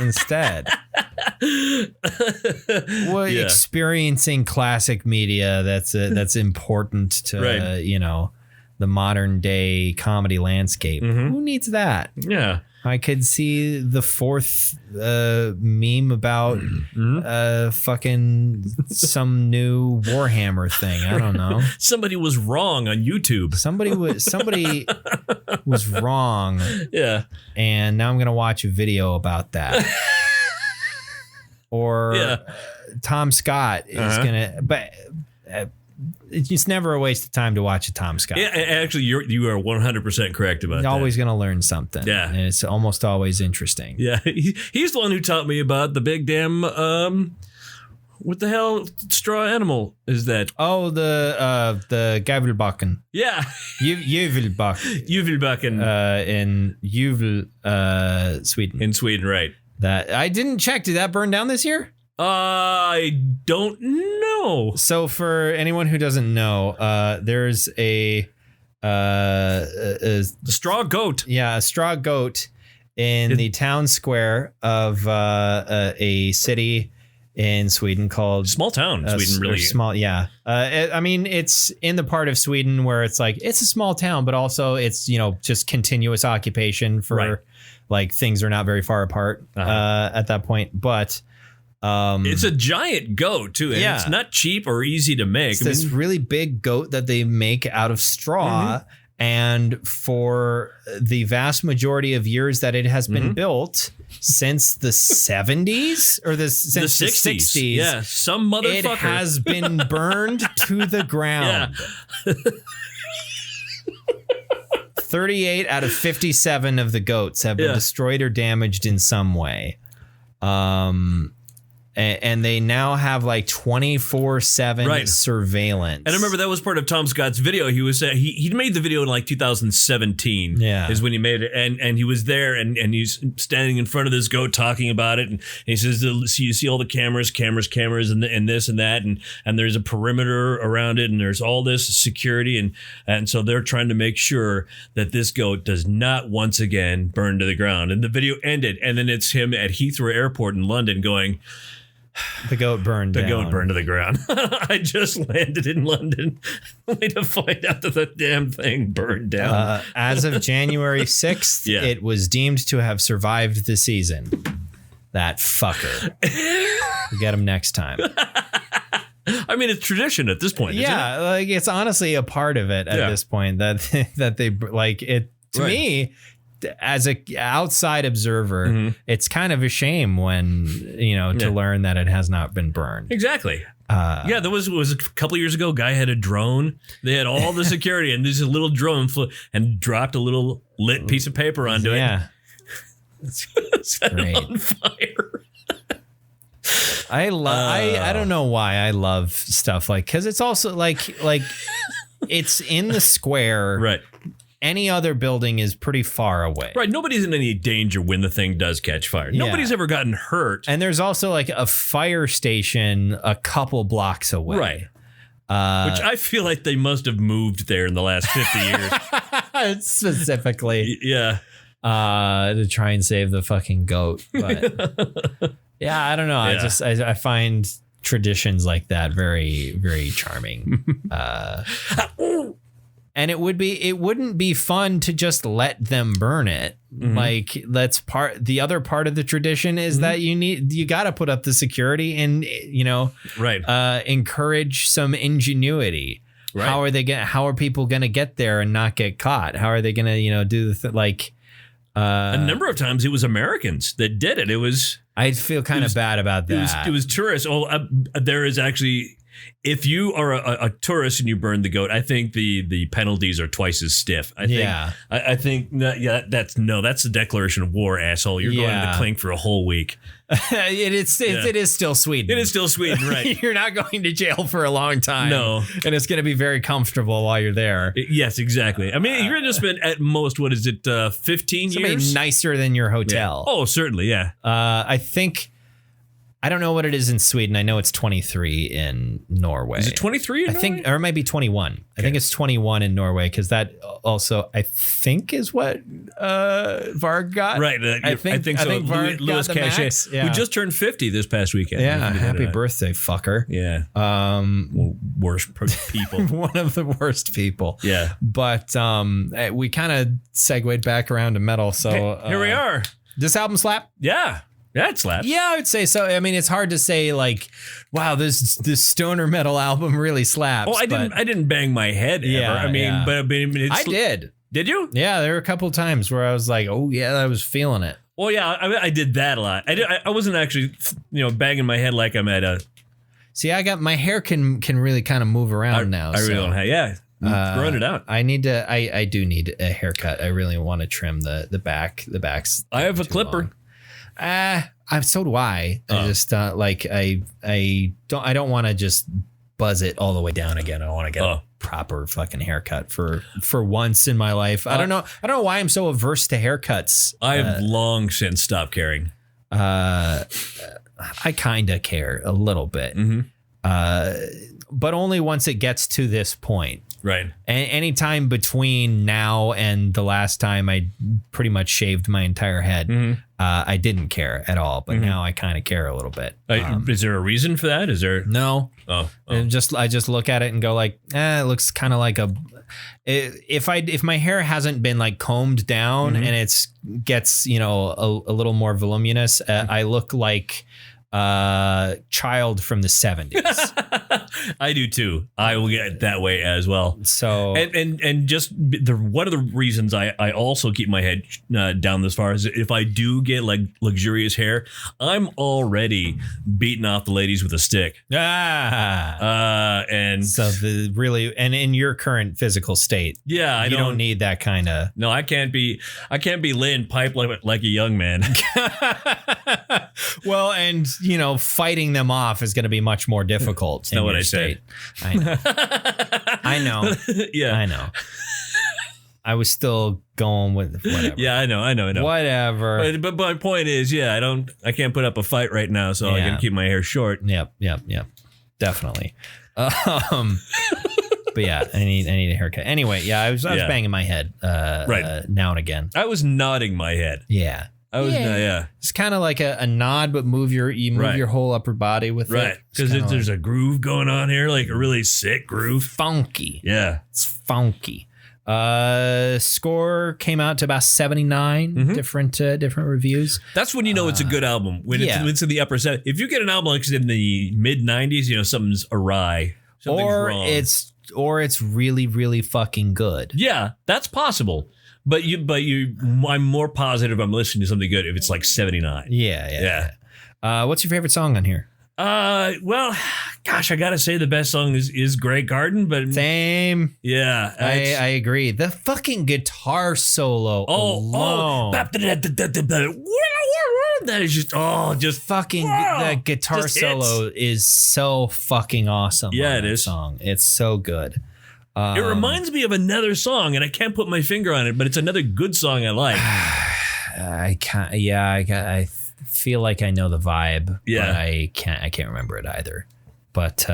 Speaker 1: instead. Experiencing classic media that's important to the modern day comedy landscape. Who needs that?
Speaker 2: Yeah.
Speaker 1: I could see the fourth meme about fucking some new Warhammer thing. I don't know.
Speaker 2: Somebody was wrong on YouTube.
Speaker 1: Somebody was wrong.
Speaker 2: Yeah.
Speaker 1: And now I'm going to watch a video about that. Or Tom Scott is going to... But it's never a waste of time to watch a Tom Scott.
Speaker 2: Yeah, actually, you are 100% correct about that.
Speaker 1: You're always going to learn something.
Speaker 2: Yeah.
Speaker 1: And it's almost always interesting.
Speaker 2: Yeah. He's the one who taught me about the big damn... what the hell straw animal is that?
Speaker 1: Oh, the Gavelbakken.
Speaker 2: Yeah.
Speaker 1: Juvelbakken.
Speaker 2: Juvelbakken.
Speaker 1: In Juvel, Sweden.
Speaker 2: In Sweden, right.
Speaker 1: That I didn't check. Did that burn down this year?
Speaker 2: I don't know.
Speaker 1: So for anyone who doesn't know, there's a
Speaker 2: straw goat.
Speaker 1: Yeah, a straw goat in the town square of a city in Sweden called
Speaker 2: small town. Sweden, really
Speaker 1: small. Yeah, I mean it's in the part of Sweden where it's like it's a small town, but also it's just continuous occupation for like things are not very far apart at that point, but.
Speaker 2: It's a giant goat too, and it's not cheap or easy to make.
Speaker 1: It's this really big goat that they make out of straw, and for the vast majority of years that it has been built, since the 70s or since the 60s,
Speaker 2: yeah, some motherfucker,
Speaker 1: it has been burned to the ground. Yeah. 38 out of 57 of the goats have been destroyed or damaged in some way. And they now have like 24/7 surveillance.
Speaker 2: And I remember that was part of Tom Scott's video. He was he made the video in like 2017.
Speaker 1: Yeah,
Speaker 2: is when he made it, and he was there, and he's standing in front of this goat talking about it, and he says, "So you see all the cameras, and this and that, and there's a perimeter around it, and there's all this security, and so they're trying to make sure that this goat does not once again burn to the ground." And the video ended, and then it's him at Heathrow Airport in London going.
Speaker 1: The goat burned down.
Speaker 2: The goat burned to the ground. I just landed in London only to find out that the damn thing burned down.
Speaker 1: As of January 6th, it was deemed to have survived the season. That fucker. We'll get him next time.
Speaker 2: I mean, it's tradition at this point, isn't it?
Speaker 1: Like it's honestly a part of it at this point that they like it. To me, as a outside observer, it's kind of a shame when to learn that it has not been burned.
Speaker 2: Exactly. There was a couple of years ago. A guy had a drone. They had all the security, and there's a little drone and dropped a little lit piece of paper onto it.
Speaker 1: Yeah, it's great.
Speaker 2: On fire.
Speaker 1: I don't know why I love stuff because it's also like it's in the square,
Speaker 2: right?
Speaker 1: Any other building is pretty far away.
Speaker 2: Right. Nobody's in any danger when the thing does catch fire.
Speaker 1: Yeah.
Speaker 2: Nobody's ever gotten hurt.
Speaker 1: And there's also like a fire station a couple blocks away.
Speaker 2: Right. Which I feel like they must have moved there in the last 50 years.
Speaker 1: Specifically.
Speaker 2: Yeah.
Speaker 1: To try and save the fucking goat. But yeah, I don't know. Yeah. I find traditions like that very, very charming. And it wouldn't be fun to just let them burn it. Like the other part of the tradition is that you got to put up the security and encourage some ingenuity. Right. How are people going to get there and not get caught? How are they going to do the
Speaker 2: a number of times it was Americans that did it. It was
Speaker 1: I feel kind of bad about that.
Speaker 2: It was tourists. There is actually. If you are a tourist and you burn the goat, I think the penalties are twice as stiff. I think that's a declaration of war, asshole. You're going to the clink for a whole week.
Speaker 1: It is still Sweden.
Speaker 2: It is still Sweden, right?
Speaker 1: You're not going to jail for a long time.
Speaker 2: No,
Speaker 1: and it's going to be very comfortable while you're there.
Speaker 2: Yes, exactly. I mean, you're going to spend at most 15 years.
Speaker 1: Nicer than your hotel.
Speaker 2: Yeah. Oh, certainly, yeah.
Speaker 1: I think. I don't know what it is in Sweden. I know it's 23 in Norway.
Speaker 2: Is it 23 in Norway?
Speaker 1: I think, or it might be 21. Okay. I think it's 21 in Norway because that also, I think, is what Varg got.
Speaker 2: Right. I think so. Louis Cachet, who just turned 50 this past weekend.
Speaker 1: Yeah. Happy birthday, fucker.
Speaker 2: Yeah. Worst people.
Speaker 1: One of the worst people.
Speaker 2: Yeah.
Speaker 1: But we kind of segued back around to metal. So
Speaker 2: here we are.
Speaker 1: This album slap?
Speaker 2: Yeah. Yeah, it slaps.
Speaker 1: Yeah, I would say so. I mean, it's hard to say like, wow, this stoner metal album really slaps.
Speaker 2: Oh, I didn't bang my head ever.
Speaker 1: Yeah,
Speaker 2: I mean,
Speaker 1: I did.
Speaker 2: Did you?
Speaker 1: Yeah, there were a couple of times where I was like, oh yeah, I was feeling it.
Speaker 2: Well, yeah, I did that a lot. I wasn't actually, banging my head like I'm at a.
Speaker 1: See, my hair can really kind of move around now.
Speaker 2: I really don't have. Yeah. Growing it out.
Speaker 1: I do need a haircut. I really want to trim the backs.
Speaker 2: I have a clipper.
Speaker 1: So do I. I just I don't want to just buzz it all the way down again. I want to get a proper fucking haircut for once in my life. I don't know why I'm so averse to haircuts.
Speaker 2: I've long since stopped caring.
Speaker 1: I kind of care a little bit. But only once it gets to this point.
Speaker 2: Right.
Speaker 1: Any time between now and the last time I pretty much shaved my entire head, I didn't care at all. But now I kind of care a little bit.
Speaker 2: Is there a reason for that? Is there?
Speaker 1: No.
Speaker 2: Oh.
Speaker 1: And I just look at it and go like, it looks kind of like if my hair hasn't been like combed down and gets a little more voluminous, I look like child from the 70s.
Speaker 2: I do too. I will get that way as well.
Speaker 1: So
Speaker 2: and just one of the reasons I also keep my head down this far is if I do get like luxurious hair, I'm already beating off the ladies with a stick. And
Speaker 1: so and in your current physical state, you don't need that kind of.
Speaker 2: No, I can't be laying pipe like a young man.
Speaker 1: Well, and fighting them off is going to be much more difficult.
Speaker 2: That's not what I said.
Speaker 1: I know. I know.
Speaker 2: Yeah,
Speaker 1: I know. I was still going with whatever.
Speaker 2: Yeah, I know.
Speaker 1: Whatever.
Speaker 2: But my point is, I can't put up a fight right now, so I can keep my hair short.
Speaker 1: Yep. Definitely. But yeah, I need a haircut. Anyway, I was banging my head now and again.
Speaker 2: I was nodding my head.
Speaker 1: Yeah.
Speaker 2: I was
Speaker 1: It's kind of like a nod, but move your whole upper body with it.
Speaker 2: Right. Because there's a groove going on here, like a really sick groove.
Speaker 1: Funky.
Speaker 2: Yeah.
Speaker 1: It's funky. Score came out to about 79 different reviews.
Speaker 2: That's when you know it's a good album. When it's in the upper set. If you get an album like in the mid 90s, something's awry. Something's wrong.
Speaker 1: Or it's really, really fucking good.
Speaker 2: Yeah, that's possible. But I'm more positive I'm listening to something good if it's like 79.
Speaker 1: Yeah. What's your favorite song on here?
Speaker 2: Well, gosh, I gotta say the best song is Grey Garden, but
Speaker 1: same.
Speaker 2: Yeah,
Speaker 1: I agree. The fucking guitar solo alone.
Speaker 2: That is just
Speaker 1: fucking that guitar solo is so fucking awesome.
Speaker 2: Yeah, it is.
Speaker 1: Song. It's so good.
Speaker 2: It reminds me of another song, and I can't put my finger on it, but it's another good song I like.
Speaker 1: I can't. Yeah, I feel like I know the vibe.
Speaker 2: Yeah,
Speaker 1: but I can't remember it either. But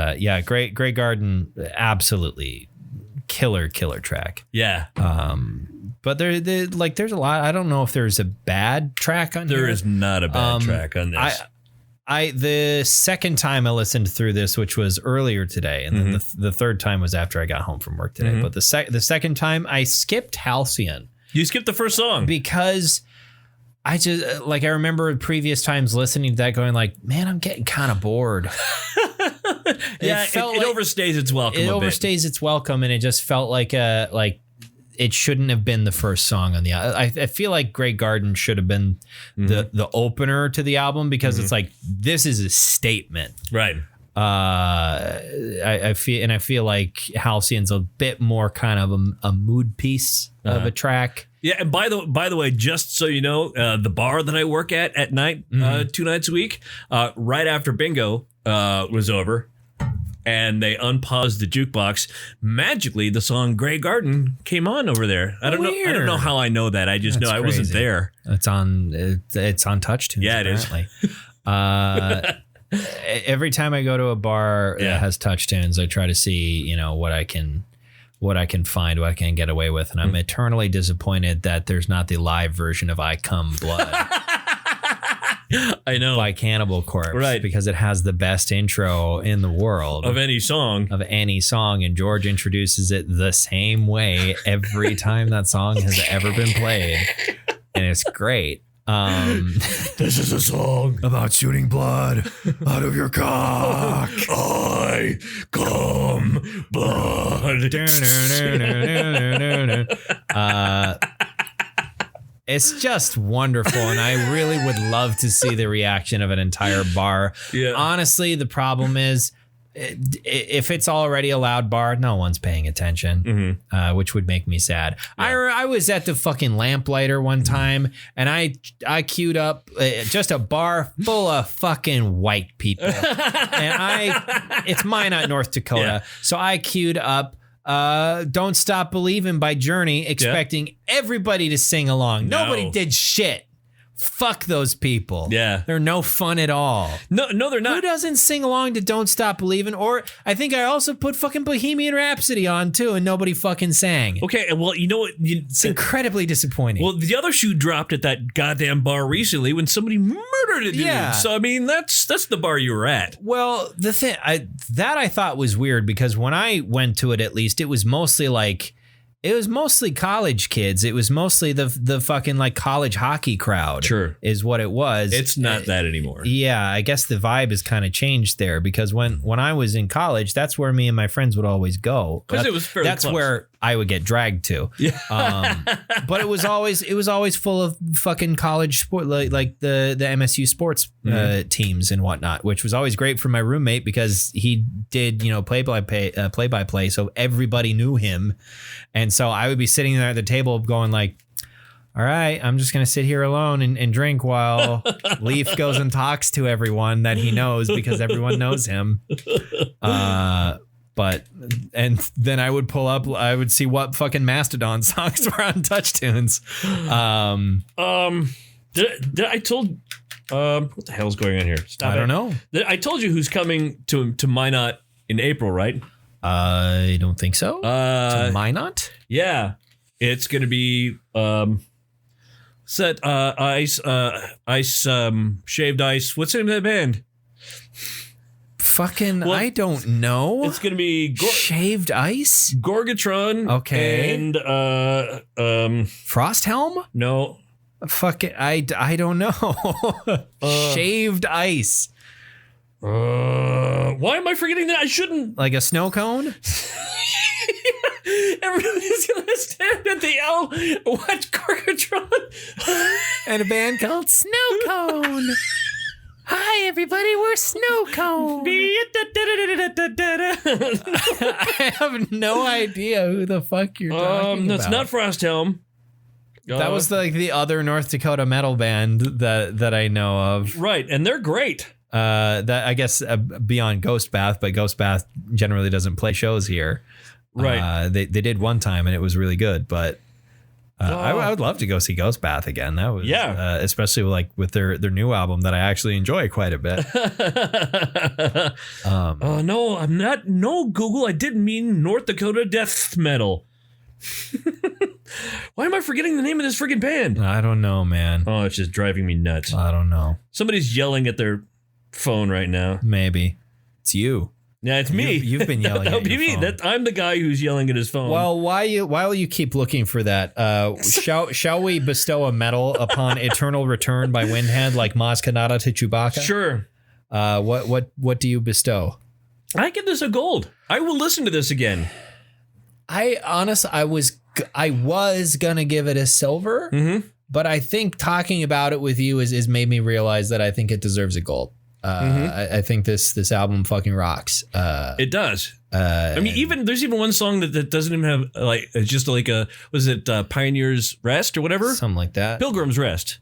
Speaker 1: Grey Garden, absolutely killer track.
Speaker 2: Yeah.
Speaker 1: But there's a lot. I don't know if there's a bad track on here.
Speaker 2: There is not a bad track on this.
Speaker 1: The second time I listened through this, which was earlier today, and then the third time was after I got home from work today. But the second time I skipped Halcyon.
Speaker 2: You skipped the first song
Speaker 1: because I just I remember previous times listening to that going like, man, I'm getting kind of bored.
Speaker 2: It overstays its welcome.
Speaker 1: It overstays its welcome, and it just felt like it shouldn't have been the first song on the album. I feel like Grey Garden should have been the opener to the album because it's like, this is a statement.
Speaker 2: Right.
Speaker 1: I feel like Halcyon's a bit more kind of a mood piece of a track.
Speaker 2: Yeah, and by the way, just so you know, the bar that I work at night, 2 nights a week, right after bingo was over, and they unpaused the jukebox. Magically, the song "Grey Garden" came on over there. I don't know how I know that. I just know I wasn't there.
Speaker 1: It's on Touch Tunes.
Speaker 2: Yeah,
Speaker 1: apparently.
Speaker 2: it is.
Speaker 1: every time I go to a bar that has touch tunes, I try to see, what I can find, what I can get away with. And I'm eternally disappointed that there's not the live version of I Come Blood.
Speaker 2: I know.
Speaker 1: By Cannibal Corpse.
Speaker 2: Right.
Speaker 1: Because it has the best intro in the world.
Speaker 2: Of any song.
Speaker 1: And George introduces it the same way every time that song has ever been played. And it's great.
Speaker 2: This is a song
Speaker 1: about shooting blood out of your cock.
Speaker 2: I come blood.
Speaker 1: It's just wonderful, and I really would love to see the reaction of an entire bar.
Speaker 2: Yeah.
Speaker 1: Honestly, the problem is, if it's already a loud bar, no one's paying attention, which would make me sad. Yeah. I was at the fucking Lamplighter one time, and I queued up just a bar full of fucking white people, and it's Minot, North Dakota, so I queued up Don't Stop Believin' by Journey, expecting everybody to sing along.
Speaker 2: No.
Speaker 1: Nobody did shit. Fuck those people.
Speaker 2: Yeah.
Speaker 1: They're no fun at all.
Speaker 2: No, they're not.
Speaker 1: Who doesn't sing along to Don't Stop Believin'? Or I think I also put fucking Bohemian Rhapsody on too, and nobody fucking sang.
Speaker 2: Okay, well, you know what?
Speaker 1: It's incredibly disappointing.
Speaker 2: Well, the other shoe dropped at that goddamn bar recently when somebody murdered a dude. Yeah. So, I mean, that's the bar you were at.
Speaker 1: Well, the thing, I thought was weird because when I went to it, at least, it was mostly college kids. It was mostly the fucking like college hockey crowd.
Speaker 2: Sure.
Speaker 1: Is what it was.
Speaker 2: It's not that anymore.
Speaker 1: Yeah, I guess the vibe has kind of changed there because when I was in college, that's where me and my friends would always go.
Speaker 2: Because it was fairly
Speaker 1: That's
Speaker 2: close.
Speaker 1: where I would get dragged to.
Speaker 2: Yeah.
Speaker 1: But it was always full of fucking college sport, like the MSU sports teams and whatnot, which was always great for my roommate because he did play by play, so everybody knew him, and so I would be sitting there at the table going like, all right, I'm just going to sit here alone and drink while Leaf goes and talks to everyone that he knows because everyone knows him. And then I would pull up, I would see what fucking Mastodon songs were on Touch Tunes.
Speaker 2: Did I told, what the hell's going on here?
Speaker 1: I don't know.
Speaker 2: I told you who's coming to Minot in April, right?
Speaker 1: I don't think so. To Minot?
Speaker 2: Yeah. It's going to be, Ice, Shaved Ice. What's the name of that band?
Speaker 1: Fucking, I don't know.
Speaker 2: It's going to be
Speaker 1: Shaved Ice?
Speaker 2: Gorgatron.
Speaker 1: Okay.
Speaker 2: And,
Speaker 1: Frosthelm?
Speaker 2: No.
Speaker 1: Fuck it. I don't know. Shaved Ice.
Speaker 2: Why am I forgetting that? I shouldn't.
Speaker 1: Like a snow cone?
Speaker 2: Everybody's gonna stand at the L, watch Gorgatron,
Speaker 1: and a band called Snow Cone. Hi, everybody, we're Snow Cone. I have no idea who the fuck you're talking about.
Speaker 2: That's not Frosthelm.
Speaker 1: That was the other North Dakota metal band that I know of.
Speaker 2: Right, and they're great.
Speaker 1: That I guess beyond Ghost Bath, but Ghost Bath generally doesn't play shows here.
Speaker 2: Right.
Speaker 1: They did one time and it was really good, but I would love to go see Ghost Bath again. That was especially with their new album that I actually enjoy quite a bit.
Speaker 2: No, I'm not. No, Google. I didn't mean North Dakota death metal. Why am I forgetting the name of this freaking band?
Speaker 1: I don't know, man.
Speaker 2: Oh, it's just driving me nuts.
Speaker 1: I don't know.
Speaker 2: Somebody's yelling at their phone right now.
Speaker 1: Maybe it's you.
Speaker 2: Yeah, it's me.
Speaker 1: You've been yelling at your phone.
Speaker 2: I'm the guy who's yelling at his phone.
Speaker 1: Well, while you keep looking for that, shall we bestow a medal upon Eternal Return by Windhand like Maz Kanata to Chewbacca?
Speaker 2: Sure.
Speaker 1: What do you bestow?
Speaker 2: I give this a gold. I will listen to this again.
Speaker 1: I was gonna give it a silver, but I think talking about it with you is made me realize that I think it deserves a gold. I think this album fucking rocks.
Speaker 2: It does. I mean, there's even one song that doesn't even have it's just was it Pioneer's Rest or whatever?
Speaker 1: Something like that.
Speaker 2: Pilgrim's Rest.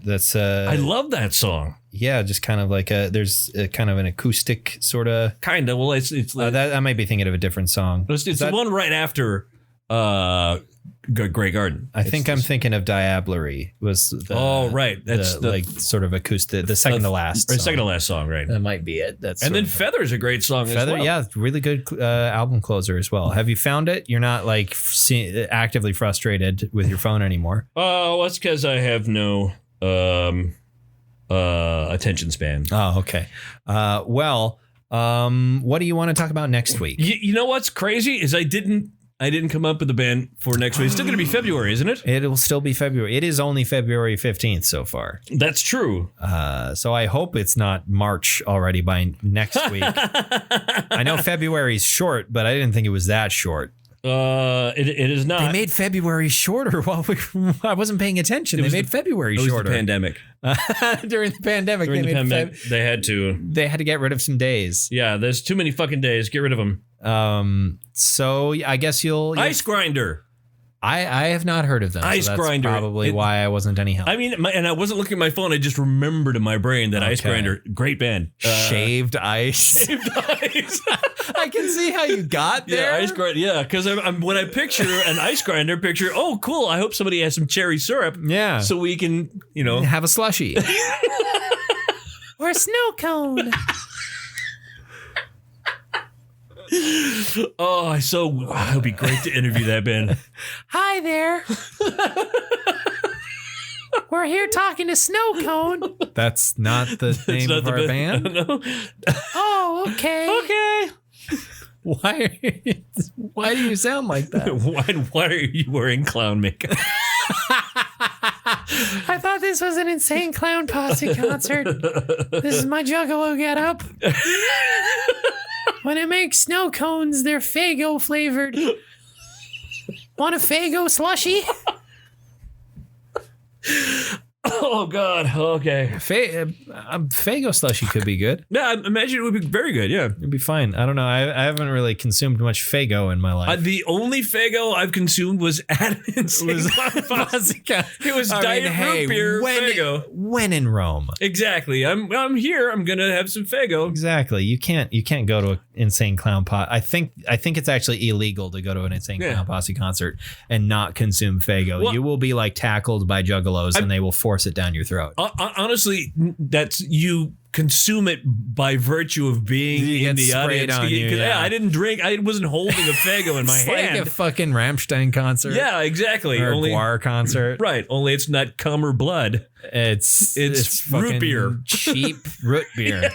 Speaker 1: That's
Speaker 2: I love that song.
Speaker 1: Yeah, just kind of there's kind of an acoustic sort of.
Speaker 2: Kind of. Well, it's
Speaker 1: that I might be thinking of a different song.
Speaker 2: It's the one right after Grey Garden.
Speaker 1: I think I'm thinking of Diablerie. Was
Speaker 2: right. That's
Speaker 1: the like sort of acoustic, the second to last.
Speaker 2: Or second to last song, right?
Speaker 1: That might be it. That's
Speaker 2: and then Feather's a great song
Speaker 1: Feather,
Speaker 2: as well.
Speaker 1: yeah, really good album closer as well. Have you found it? You're not like actively frustrated with your phone anymore.
Speaker 2: Oh, that's because I have no attention span.
Speaker 1: Oh, okay. What do you want to talk about next week?
Speaker 2: You know what's crazy is I didn't come up with a band for next week. It's still going to be February, isn't it?
Speaker 1: It will still be February. It is only February 15th so far.
Speaker 2: That's true.
Speaker 1: So I hope it's not March already by next week. I know February's short, but I didn't think it was that short.
Speaker 2: It is not.
Speaker 1: They made February shorter while I wasn't paying attention. They made February shorter.
Speaker 2: It was the pandemic.
Speaker 1: During the pandemic,
Speaker 2: they had to.
Speaker 1: They had to get rid of some days.
Speaker 2: Yeah, there's too many fucking days. Get rid of them.
Speaker 1: So I guess you'll
Speaker 2: Ice Grinder.
Speaker 1: I have not heard of them.
Speaker 2: Ice
Speaker 1: so that's
Speaker 2: Grinder.
Speaker 1: Probably why I wasn't any help.
Speaker 2: I mean, and I wasn't looking at my phone. I just remembered in my brain that Ice Grinder, great band.
Speaker 1: Shaved Ice.
Speaker 2: Shaved Ice.
Speaker 1: I can see how you got there.
Speaker 2: Yeah, Ice Grinder. Yeah, because when I picture an Ice Grinder, oh, cool. I hope somebody has some cherry syrup.
Speaker 1: Yeah.
Speaker 2: So we can,
Speaker 1: have a slushie. Or a snow cone.
Speaker 2: Oh, it would be great to interview that band.
Speaker 3: Hi there. We're here talking to Snow Cone.
Speaker 1: That's not the name of our band?
Speaker 2: No.
Speaker 3: Oh, okay.
Speaker 2: Okay.
Speaker 1: Why do you sound like that?
Speaker 2: Why are you wearing clown makeup?
Speaker 3: I thought this was an Insane Clown Posse concert. This is my Juggalo getup. When I make snow cones, they're Faygo flavored. Want a Faygo slushie?
Speaker 2: Oh, God. Okay.
Speaker 1: Faygo slushie could be good.
Speaker 2: Yeah, I imagine it would be very good. Yeah.
Speaker 1: It'd be fine. I don't know. I haven't really consumed much Faygo in my life.
Speaker 2: The only Faygo I've consumed was at Insane Clown Posse. It was Diet Root Beer Faygo.
Speaker 1: When in Rome.
Speaker 2: Exactly. I'm here. I'm going to have some Faygo.
Speaker 1: Exactly. You can't go to an Insane Clown Posse. I think it's actually illegal to go to an Insane Clown Posse concert and not consume Faygo. Well, you will be like tackled by juggalos and they will force it down your throat.
Speaker 2: Honestly, that's you consume it by virtue of being in the audience. I didn't drink. I wasn't holding a Faygo in my hand.
Speaker 1: Like a fucking Rammstein concert.
Speaker 2: Yeah, exactly.
Speaker 1: Or a Guar concert.
Speaker 2: Right. Only it's not cum or blood.
Speaker 1: It's
Speaker 2: root beer.
Speaker 1: Cheap root beer.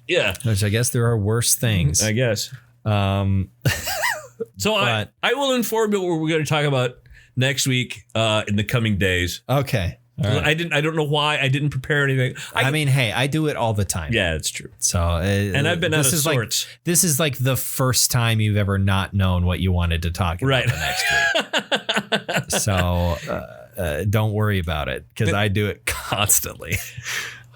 Speaker 2: Yeah.
Speaker 1: Which I guess there are worse things.
Speaker 2: I guess. So I will inform you what we're going to talk about next week in the coming days.
Speaker 1: Okay. Right.
Speaker 2: I don't know why I didn't prepare anything.
Speaker 1: I mean, hey, I do it all the time.
Speaker 2: Yeah, it's true.
Speaker 1: So,
Speaker 2: and I've been out of sorts.
Speaker 1: This is like the first time you've ever not known what you wanted to talk about the next week. So don't worry about it because I do it constantly.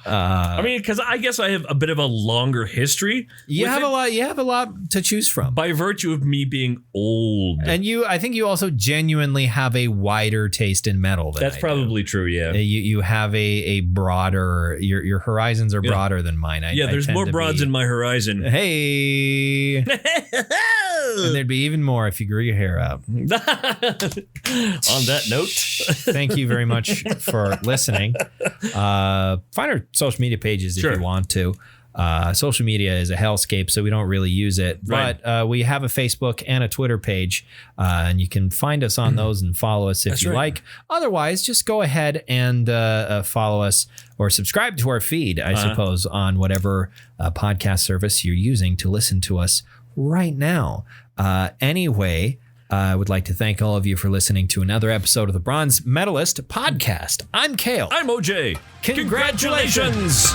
Speaker 2: I mean, because I guess I have a bit of a longer history.
Speaker 1: You have a lot to choose from
Speaker 2: by virtue of me being old.
Speaker 1: And I think you also genuinely have a wider taste in metal than
Speaker 2: That's probably true. Yeah.
Speaker 1: You have a broader, your horizons are broader than mine.
Speaker 2: There's more broads in my horizon.
Speaker 1: Hey. And there'd be even more if you grew your hair out.
Speaker 2: On that note,
Speaker 1: thank you very much for listening. Find our social media pages if you want to. Social media is a hellscape, so we don't really use it. Right. But we have a Facebook and a Twitter page, and you can find us on those and follow us if you like. Otherwise, just go ahead and follow us or subscribe to our feed, I suppose, on whatever podcast service you're using to listen to us right now. Anyway, I would like to thank all of you for listening to another episode of the Bronze Metalist podcast. I'm Kale.
Speaker 2: I'm OJ.
Speaker 1: Congratulations.